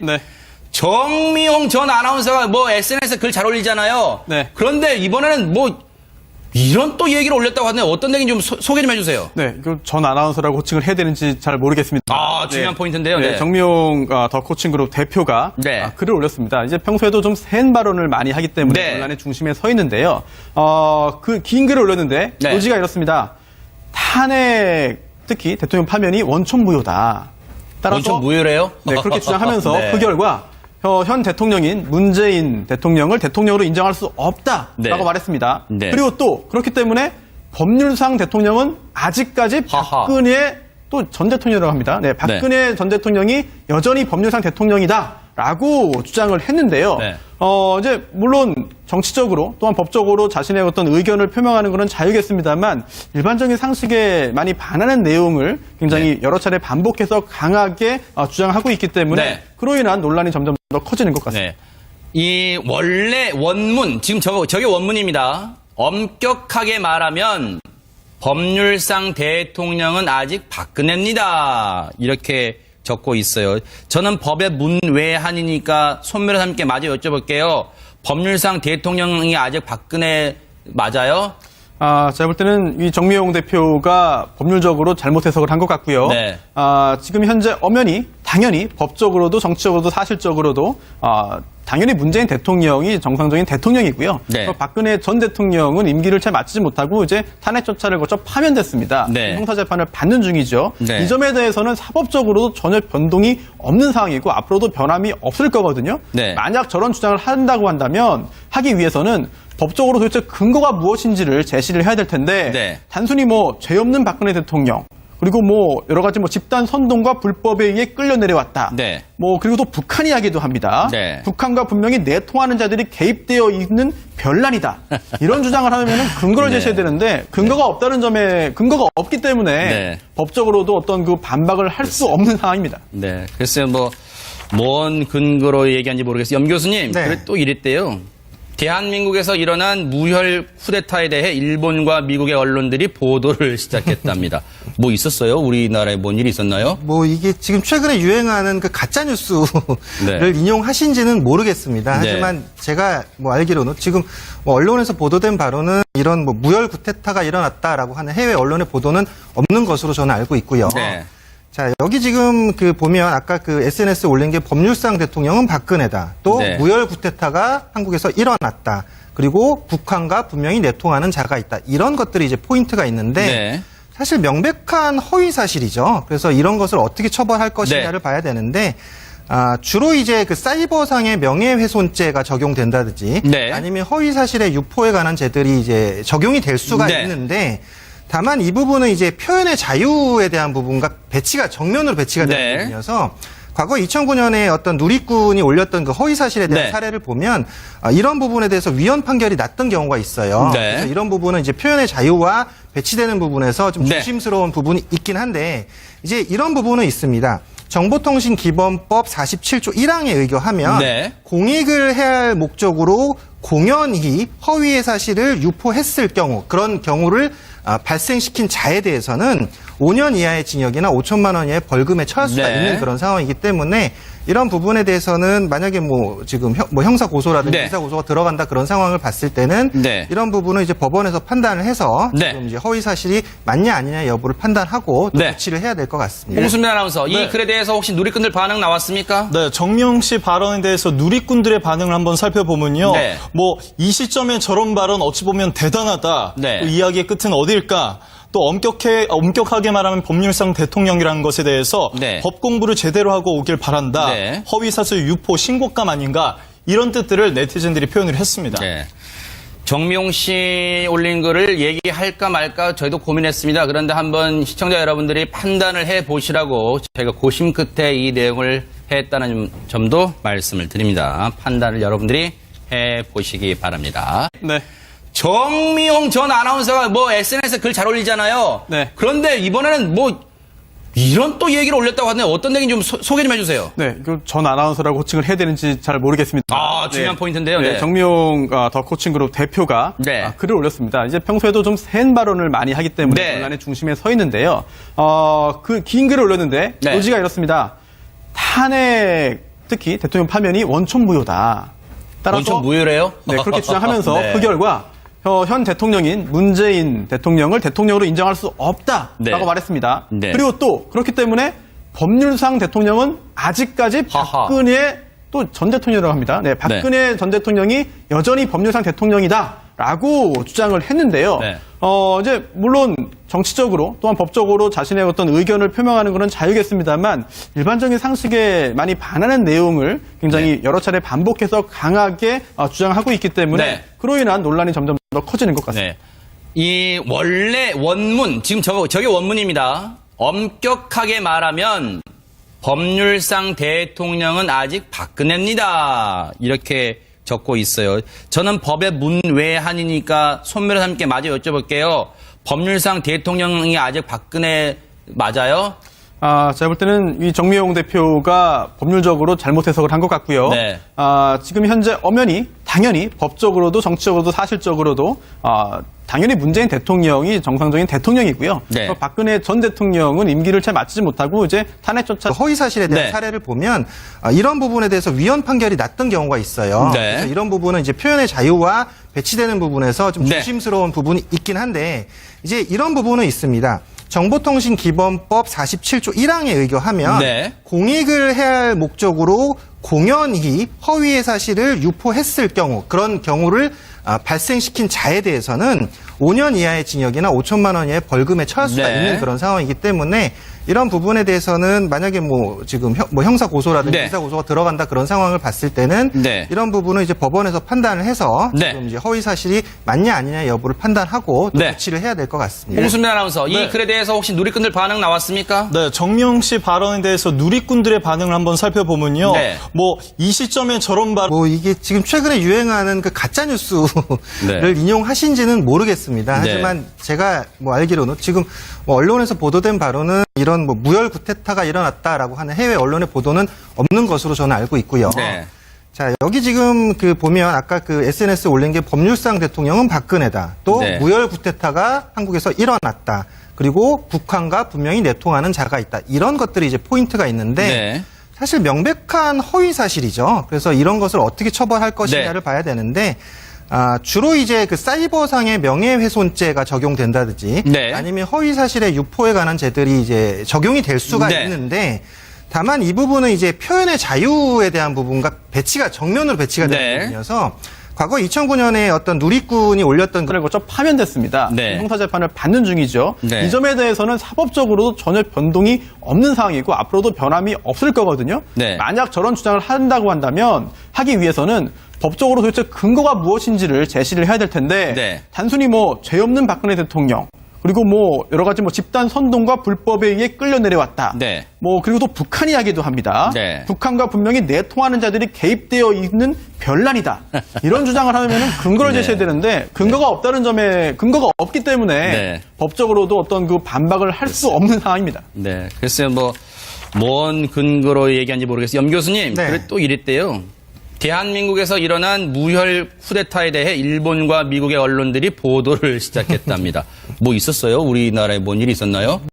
네. 정미용 전 아나운서가 뭐 SNS에 글 잘 올리잖아요. 네. 그런데 이번에는 뭐 이런 또 얘기를 올렸다고 하는데 어떤 얘기인지 좀 소개 좀 해주세요. 네, 전 아나운서라고 호칭을 해야 되는지 잘 모르겠습니다. 아, 중요한 포인트인데요. 네. 정미용 더 코칭그룹 대표가 네. 글을 올렸습니다. 이제 평소에도 좀 센 발언을 많이 하기 때문에 네. 논란의 중심에 서 있는데요. 그 긴 글을 올렸는데 네. 요지가 이렇습니다. 탄핵, 특히 대통령 파면이 원천무효다. 따라서 원천 무효래요? 네, 그렇게 주장하면서 네. 그 결과 현 대통령인 문재인 대통령을 대통령으로 인정할 수 없다라고 네. 말했습니다. 네. 그리고 또 그렇기 때문에 법률상 대통령은 아직까지 하하. 박근혜 또 전 대통령이라고 합니다. 네, 박근혜 전 대통령이 여전히 법률상 대통령이다라고 주장을 했는데요. 네. 이제 물론 정치적으로 또한 법적으로 자신의 어떤 의견을 표명하는 것은 자유겠습니다만 일반적인 상식에 많이 반하는 내용을 굉장히 여러 차례 반복해서 강하게 주장하고 있기 때문에 네. 그로 인한 논란이 점점 더 커지는 것 같습니다. 네. 이 원래 원문, 지금 저게 원문입니다. 엄격하게 말하면 법률상 대통령은 아직 박근혜입니다. 이렇게 적고 있어요. 저는 법의 문외한이니까 손미래 사님께 마저 여쭤볼게요. 법률상 대통령이 아직 박근혜 맞아요? 제가 볼 때는 이 정미용 대표가 법률적으로 잘못 해석을 한 것 같고요. 네. 지금 현재 엄연히 당연히 법적으로도 정치적으로도 사실적으로도 당연히 문재인 대통령이 정상적인 대통령이고요. 네. 박근혜 전 대통령은 임기를 잘 마치지 못하고 이제 탄핵 절차를 거쳐 파면됐습니다. 네. 형사재판을 받는 중이죠. 네. 이 점에 대해서는 사법적으로도 전혀 변동이 없는 상황이고 앞으로도 변함이 없을 거거든요. 네. 만약 저런 주장을 한다고 한다면 하기 위해서는 법적으로 도대체 근거가 무엇인지를 제시를 해야 될 텐데 네. 단순히 뭐 죄 없는 박근혜 대통령 그리고 뭐 여러 가지 뭐 집단 선동과 불법에 의해 끌려 내려왔다. 네. 뭐 그리고 또 북한 이야기도 합니다. 네. 북한과 분명히 내통하는 자들이 개입되어 있는 별난이다. 이런 주장을 하면은 근거를 네. 제시해야 되는데 근거가 없다는 점에 근거가 없기 때문에 네. 법적으로도 어떤 그 반박을 할 수 없는 상황입니다. 네. 글쎄요, 뭔 근거로 얘기한지 모르겠어요. 염 교수님, 네. 그래 또 이랬대요. 대한민국에서 일어난 무혈 쿠데타에 대해 일본과 미국의 언론들이 보도를 시작했답니다. 뭐 있었어요? 우리나라에 뭔 일이 있었나요? 뭐 이게 지금 최근에 유행하는 그 가짜 뉴스를 네. 인용하신지는 모르겠습니다. 네. 하지만 제가 뭐 알기로는 지금 뭐 언론에서 보도된 바로는 이런 뭐 무혈 쿠데타가 일어났다라고 하는 해외 언론의 보도는 없는 것으로 저는 알고 있고요. 네. 자, 여기 지금 그 보면 아까 그 SNS에 올린 게 법률상 대통령은 박근혜다. 또 네. 무혈 쿠데타가 한국에서 일어났다. 그리고 북한과 분명히 내통하는 자가 있다. 이런 것들이 이제 포인트가 있는데 네. 사실 명백한 허위 사실이죠. 그래서 이런 것을 어떻게 처벌할 것이냐를 봐야 되는데 주로 이제 그 사이버상의 명예훼손죄가 적용된다든지 네. 아니면 허위 사실의 유포에 관한 죄들이 이제 적용이 될 수가 네. 있는데 다만 이 부분은 이제 표현의 자유에 대한 부분과 정면으로 배치가 되는 네. 부분이어서 과거 2009년에 어떤 누리꾼이 올렸던 그 허위 사실에 대한 네. 사례를 보면 이런 부분에 대해서 위헌 판결이 났던 경우가 있어요. 네. 그래서 이런 부분은 이제 표현의 자유와 배치되는 부분에서 좀 네. 조심스러운 부분이 있긴 한데 이제 이런 부분은 있습니다. 정보통신기본법 47조 1항에 의거하면 네. 공익을 해할 목적으로 공연히 허위의 사실을 유포했을 경우 그런 경우를 발생시킨 자에 대해서는 5년 이하의 징역이나 5천만 원 이하의 벌금에 처할 수가 네. 있는 그런 상황이기 때문에 이런 부분에 대해서는 만약에 뭐 지금 형사 고소라든지 네. 형사 고소가 들어간다 그런 상황을 봤을 때는 네. 이런 부분은 이제 법원에서 판단을 해서 네. 지금 이제 허위 사실이 맞냐 아니냐 여부를 판단하고 또 네. 조치를 해야 될 것 같습니다. 홍수민 아나운서, 이 네. 글에 대해서 혹시 누리꾼들 반응 나왔습니까? 네, 정미용 씨 발언에 대해서 누리꾼들의 반응을 한번 살펴보면요. 네. 뭐 이 시점에 저런 발언 어찌 보면 대단하다. 네. 또 이야기의 끝은 어딜까? 또 엄격하게 말하면 법률상 대통령이라는 것에 대해서 네. 법 공부를 제대로 하고 오길 바란다. 네. 허위사실 유포 신고감 아닌가? 이런 뜻들을 네티즌들이 표현을 했습니다. 네. 정미용 씨 올린 글을 얘기할까 말까 저희도 고민했습니다. 그런데 한번 시청자 여러분들이 판단을 해보시라고 저희가 고심 끝에 이 내용을 했다는 점도 말씀을 드립니다. 판단을 여러분들이 해보시기 바랍니다. 네. 정미용 전 아나운서가 뭐 SNS에 글 잘 올리잖아요. 네. 그런데 이번에는 뭐 이런 또 얘기를 올렸다고 하는데 어떤 얘기인지 좀 소개 좀 해주세요. 네, 전 아나운서라고 호칭을 해야 되는지 잘 모르겠습니다. 아, 중요한 포인트인데요. 네. 정미용 더 코칭그룹 대표가 네. 글을 올렸습니다. 이제 평소에도 좀 센 발언을 많이 하기 때문에 네. 논란의 중심에 서 있는데요. 그 긴 글을 올렸는데 네. 요지가 이렇습니다. 탄핵, 특히 대통령 파면이 원천무효다. 따라서 원천 무효래요? 네, 그렇게 주장하면서 네. 그 결과 현 대통령인 문재인 대통령을 대통령으로 인정할 수 없다라고 네. 말했습니다. 네. 그리고 또 그렇기 때문에 법률상 대통령은 아직까지 하하. 박근혜 또 전 대통령이라고 합니다. 네, 박근혜 전 대통령이 여전히 법률상 대통령이다라고 주장을 했는데요. 네. 이제 물론 정치적으로 또한 법적으로 자신의 어떤 의견을 표명하는 것은 자유겠습니다만 일반적인 상식에 많이 반하는 내용을 굉장히 여러 차례 반복해서 강하게 주장하고 있기 때문에 네. 그로 인한 논란이 점점 더 커지는 것 같습니다. 네. 이 원래 원문, 지금 저게 원문입니다. 엄격하게 말하면 법률상 대통령은 아직 박근혜입니다. 이렇게 적고 있어요. 저는 법의 문외한이니까 손 변호사님께 마저 여쭤볼게요. 법률상 대통령이 아직 박근혜 맞아요? 제가 볼 때는 이 정미용 대표가 법률적으로 잘못 해석을 한 것 같고요. 네. 지금 현재 엄연히 당연히 법적으로도 정치적으로도 사실적으로도 당연히 문재인 대통령이 정상적인 대통령이고요. 네. 박근혜 전 대통령은 임기를 채 마치지 못하고 이제 탄핵조차 허위 사실에 대한 네. 사례를 보면 이런 부분에 대해서 위헌 판결이 났던 경우가 있어요. 네. 그래서 이런 부분은 이제 표현의 자유와 배치되는 부분에서 좀 네. 조심스러운 부분이 있긴 한데 이제 이런 부분은 있습니다. 정보통신기본법 47조 1항에 의거하면 네. 공익을 해야 할 목적으로 공연히 허위의 사실을 유포했을 경우 그런 경우를 발생시킨 자에 대해서는 5년 이하의 징역이나 5천만 원 이하의 벌금에 처할 수가 네. 있는 그런 상황이기 때문에 이런 부분에 대해서는 만약에 지금 형사 고소라든지 네. 형사 고소가 들어간다 그런 상황을 봤을 때는 네. 이런 부분은 이제 법원에서 판단을 해서 네. 지금 이제 허위 사실이 맞냐 아니냐 여부를 판단하고 또 네. 조치를 해야 될 것 같습니다. 홍순민 아나운서, 이 네. 글에 대해서 혹시 누리꾼들 반응 나왔습니까? 네, 정미용 씨 발언에 대해서 누리꾼들의 반응을 한번 살펴보면요. 네. 이 시점에 저런 발언 이게 지금 최근에 유행하는 그 가짜 뉴스를 네. 인용하신지는 모르겠습니다. 네. 하지만 제가 알기로는 지금 언론에서 보도된 바로는 이런 무혈 구테타가 일어났다라고 하는 해외 언론의 보도는 없는 것으로 저는 알고 있고요. 네. 자, 여기 지금 보면 아까 SNS에 올린 게 법률상 대통령은 박근혜다. 또 네. 무혈 구테타가 한국에서 일어났다. 그리고 북한과 분명히 내통하는 자가 있다. 이런 것들이 이제 포인트가 있는데 네. 사실 명백한 허위 사실이죠. 그래서 이런 것을 어떻게 처벌할 것이냐를 네. 봐야 되는데 주로 이제 사이버상의 명예훼손죄가 적용된다든지 네. 아니면 허위 사실의 유포에 관한 죄들이 이제 적용이 될 수가 네. 있는데 다만 이 부분은 이제 표현의 자유에 대한 부분과 정면으로 배치가 되는 네. 부분이어서 과거 2009년에 어떤 누리꾼이 올렸던 을 거쳐 파면됐습니다. 네. 형사재판을 받는 중이죠. 네. 이 점에 대해서는 사법적으로도 전혀 변동이 없는 상황이고 앞으로도 변함이 없을 거거든요. 네. 만약 저런 주장을 한다고 한다면 하기 위해서는 법적으로 도대체 근거가 무엇인지를 제시를 해야 될 텐데 네. 단순히 죄 없는 박근혜 대통령 그리고 여러 가지 집단 선동과 불법에 의해 끌려 내려왔다. 네. 그리고 또 북한 이야기도 합니다. 네. 북한과 분명히 내통하는 자들이 개입되어 있는 별난이다. 이런 주장을 하면은 근거를 네. 제시해야 되는데 근거가 없다는 점에 근거가 없기 때문에 네. 법적으로도 어떤 반박을 할 수 없는 상황입니다. 네. 글쎄요, 뭔 근거로 얘기한지 모르겠어요. 염 교수님, 네. 그래 또 이랬대요. 대한민국에서 일어난 무혈 쿠데타에 대해 일본과 미국의 언론들이 보도를 시작했답니다. 뭐 있었어요? 우리나라에 뭔 일이 있었나요?